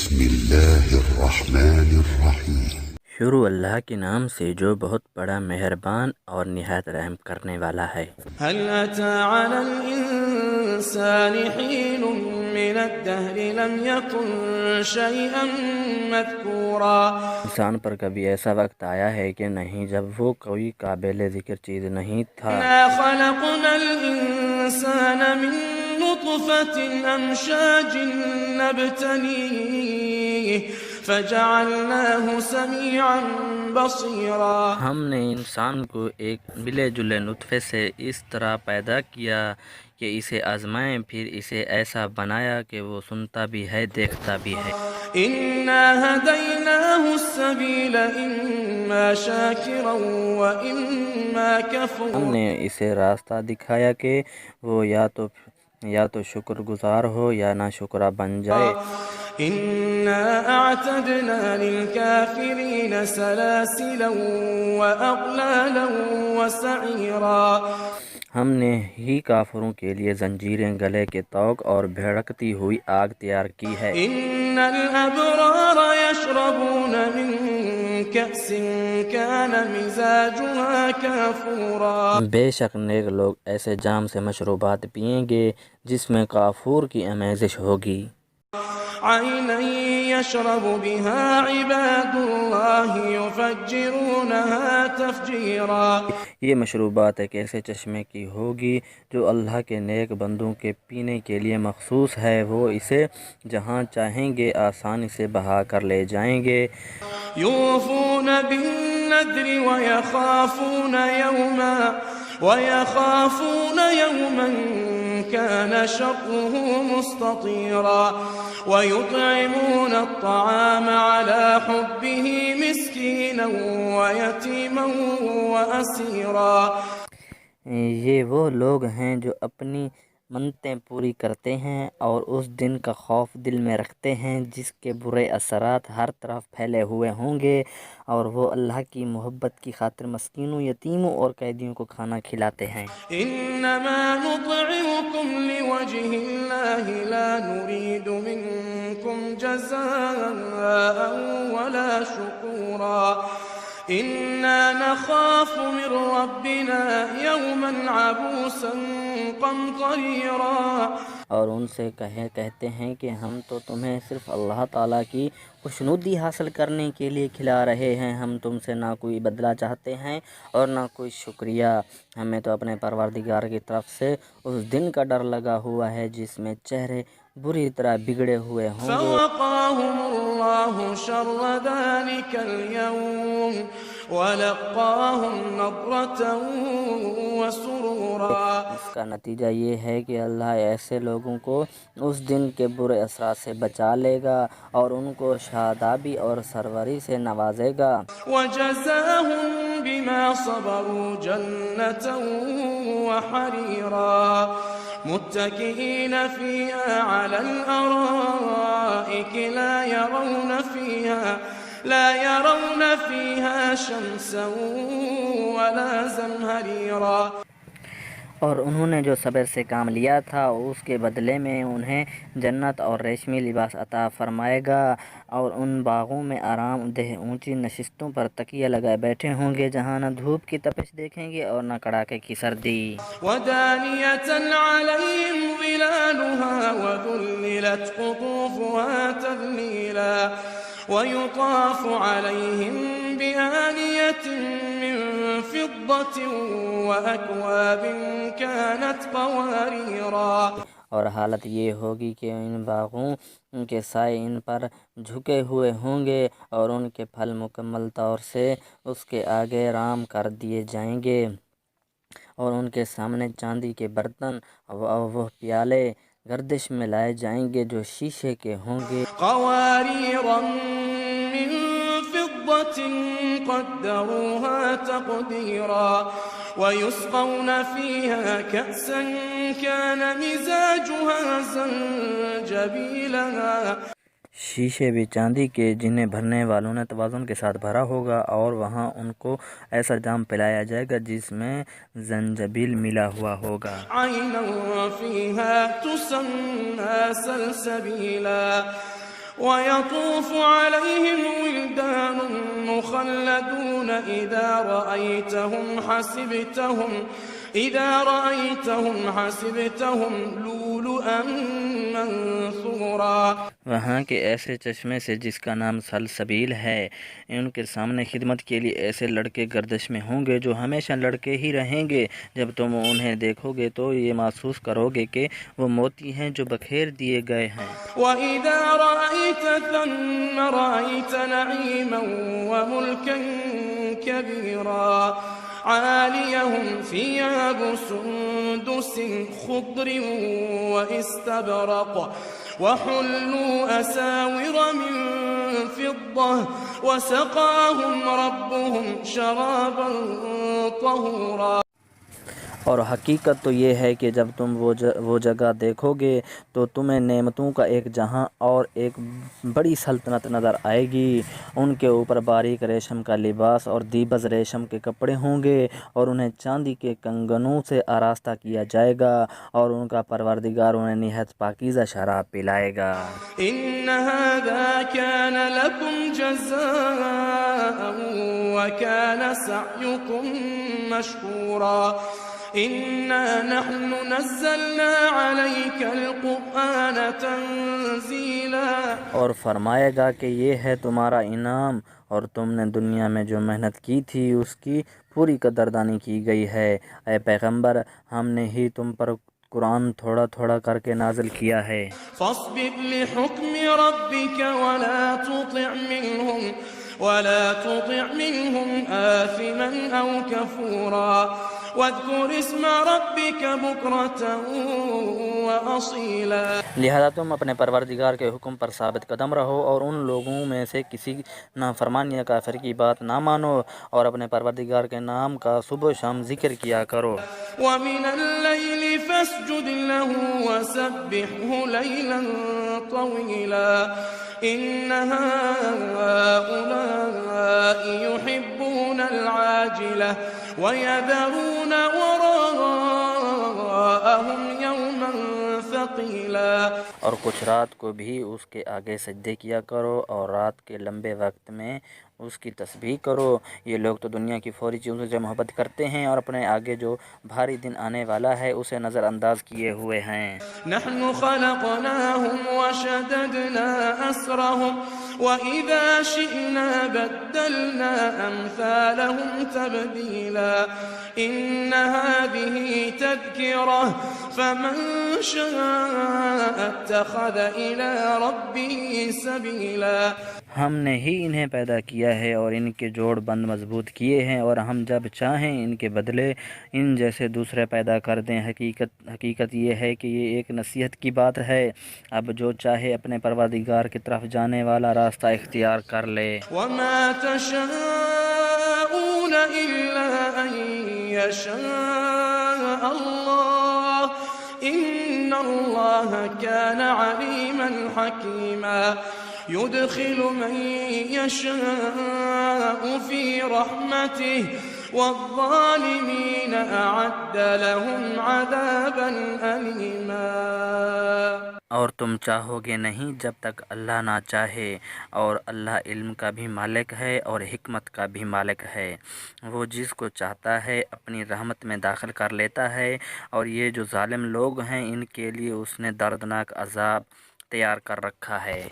بسم اللہ الرحمن الرحیم۔ شروع اللہ کے نام سے جو بہت بڑا مہربان اور نہایت رحم کرنے والا ہے۔ هل أتى على الإنسان حين من الدهر لم يكن شيئا مذكورا۔ انسان پر کبھی ایسا وقت آیا ہے کہ نہیں جب وہ کوئی قابل ذکر چیز نہیں تھا۔ إنا خلقنا الإنسان من نطفة أمشاج نبتليه فجعلناه سميعا بصيرا۔ ہم نے انسان کو ایک ملے جلے نطفے سے اس طرح پیدا کیا کہ اسے آزمائیں، پھر اسے ایسا بنایا کہ وہ سنتا بھی ہے دیکھتا بھی ہے۔ إنا هديناه السبيل إما شاكرا وإما كفورا۔ ہم نے اسے راستہ دکھایا کہ وہ یا تو شکر گزار ہو یا نہ شکرہ بن جائے۔ إنا أعتدنا للكافرين سلاسلا وأغلالا وسعيرا۔ ہم نے ہی کافروں کے لیے زنجیریں گلے کے طوق اور بھڑکتی ہوئی آگ تیار کی ہے۔ إن الأبرار يشربون من كأس كان مزاجها كافورا۔ بے شک نیک لوگ ایسے جام سے مشروبات پئیں گے جس میں کافور کی آمیزش ہوگی۔ عينا يشرب بها عباد الله يفجرونها تفجيرا۔ یہ مشروبات ایک ایسے چشمے کی ہوگی جو اللہ کے نیک بندوں کے پینے کے لیے مخصوص ہے، وہ اسے جہاں چاہیں گے آسانی سے بہا کر لے جائیں گے۔ يوفون بالنذر ويخافون يوما كان شره مستطيرا۔ ويطعمون الطعام على حبه مسكينا ويتيما وأسيرا۔ یہ وہ لوگ ہیں جو اپنی منتیں پوری کرتے ہیں اور اس دن کا خوف دل میں رکھتے ہیں جس کے برے اثرات ہر طرف پھیلے ہوئے ہوں گے، اور وہ اللہ کی محبت کی خاطر مسکینوں، یتیموں اور قیدیوں کو کھانا کھلاتے ہیں۔ إنما نطعمكم لوجه الله لا نريد منكم جزاء ولا شكورا إنا نخاف من ربنا يوما عبوسا قمطريرا۔ اور ان سے کہتے ہیں کہ ہم تو تمہیں صرف اللہ تعالیٰ کی خوشنودی حاصل کرنے کے لیے کھلا رہے ہیں، ہم تم سے نہ کوئی بدلہ چاہتے ہیں اور نہ کوئی شکریہ، ہمیں تو اپنے پروردگار کی طرف سے اس دن کا ڈر لگا ہوا ہے جس میں چہرے بری طرح بگڑے ہوئے ہوں گے۔ فوقاهم الله شر ذلك اليوم ولقاهم نضرة وسرورا۔ اس کا نتیجہ یہ ہے کہ اللہ ایسے لوگوں کو اس دن کے برے اثرات سے بچا لے گا اور ان کو شادابی اور سروری سے نوازے گا۔ وجزاهم بما صبروا جنة وحريرا متكئين فيها على الأرائك لا يرون فيها شمسا ولا زمهريرا۔ اور انہوں نے جو صبر سے کام لیا تھا اس کے بدلے میں انہیں جنت اور ریشمی لباس عطا فرمائے گا، اور ان باغوں میں آرام دہ اونچی نشستوں پر تکیہ لگائے بیٹھے ہوں گے جہاں نہ دھوپ کی تپش دیکھیں گے اور نہ کڑاکے کی سردی۔ ودانية عليهم ظلالها وذللت قطوفها تذليلا ويطاف عليهم بآنية من فضة وأكواب كانت قواريرا۔ اور حالت یہ ہوگی کہ ان باغوں کے سائے ان پر جھکے ہوئے ہوں گے اور ان کے پھل مکمل طور سے اس کے آگے رام کر دیے جائیں گے، اور ان کے سامنے چاندی کے برتن وہ پیالے گردش میں لائے جائیں گے جو شیشے کے ہوں گے۔ قوارير من فضة قدروها تقديرا ويسقون فيها كأسا كان مزاجها زنجبيلا۔ شیشے بھی چاندی کے جنہیں بھرنے والوں نے توازن کے ساتھ بھرا ہوگا، اور وہاں ان کو ایسا جام پلایا جائے گا جس میں زنجبیل ملا ہوا ہوگا۔ عينا فيها تسمى سلسبيلا ويطوف عليهم ولدان مخلدون إذا رأيتهم حسبتهم لؤلؤا منثورا. وہاں کے ایسے چشمے سے جس کا نام سلسبیل ہے، ان کے سامنے خدمت کے لیے ایسے لڑکے گردش میں ہوں گے جو ہمیشہ لڑکے ہی رہیں گے. جب تم انہیں دیکھو گے تو یہ محسوس کرو گے کہ وہ موتی ہیں جو بکھیر دیے گئے ہیں. وَإِذَا رَأَيْتَ ثَمَّ رَأَيْتَ نَعِيمًا وَمُلْكًا كَبِيرًا. عاليهم ثياب سندس خضر واستبرق وحلوا أساور من فضة وسقاهم ربهم شرابا طهورا. اور حقیقت تو یہ ہے کہ جب تم وہ جگہ دیکھو گے تو تمہیں نعمتوں کا ایک جہاں اور ایک بڑی سلطنت نظر آئے گی. ان کے اوپر باریک ریشم کا لباس اور دیباج ریشم کے کپڑے ہوں گے اور انہیں چاندی کے کنگنوں سے آراستہ کیا جائے گا اور ان کا پروردگار انہیں نہایت پاکیزہ شراب پلائے گا. إن هذا كان لكم جزاء وكان سعيكم مشكورا. إنا نحن نزلنا عليك القرآن تنزيلا. اور فرمائے گا کہ یہ ہے تمہارا انعام اور تم نے دنیا میں جو محنت کی تھی اس کی پوری قدردانی کی گئی ہے. اے پیغمبر، ہم نے ہی تم پر قرآن تھوڑا تھوڑا کر کے نازل کیا ہے. فاصبر لحكم ربك ولا تطع منهم آثما أو كفورا. واذكر اسم ربك بكرة وأصيلا. لہذا تم اپنے پروردگار کے حکم پر ثابت قدم رہو اور ان لوگوں میں سے کسی نافرمان یا کافر کی بات نہ مانو اور اپنے پروردگار کے نام کا صبح و شام ذکر کیا کرو. ومن الليل فاسجد له وسبحه ليلا طويلا. إن هؤلاء يحبون العاجلة ويذرون وراءهم يوما ثقيلا. اور کچھ رات کو بھی اس کے آگے سجدے کیا کرو اور رات کے لمبے وقت میں اس کی تسبیح کرو. یہ لوگ تو دنیا کی فوری چیزوں سے محبت کرتے ہیں اور اپنے آگے جو بھاری دن آنے والا ہے اسے نظر انداز کیے ہوئے ہیں. نحن خلقناهم وشددنا أسرهم وإذا شئنا بدلنا أمثالهم تبديلا. إن هذه تذكرة فمن شاء اتخذ إلى ربه سبيلا. ہم نے ہی انہیں پیدا کیا ہے اور ان کے جوڑ بند مضبوط کیے ہیں اور ہم جب چاہیں ان کے بدلے ان جیسے دوسرے پیدا کر دیں. حقیقت یہ ہے کہ یہ ایک نصیحت کی بات ہے. اب جو چاہے اپنے پروردگار کی طرف جانے والا راستہ اختیار کر لے. وما تشاءون إلا أن يشاء الله إن الله كان عليما حكيما. يدخل من يشاء في رحمته والظالمين أعد لهم عذابا أليما. اور تم چاہو گے نہیں جب تک اللہ نہ چاہے، اور اللہ علم کا بھی مالک ہے اور حکمت کا بھی مالک ہے. وہ جس کو چاہتا ہے اپنی رحمت میں داخل کر لیتا ہے، اور یہ جو ظالم لوگ ہیں ان کے لیے اس نے دردناک عذاب تیار کر رکھا ہے.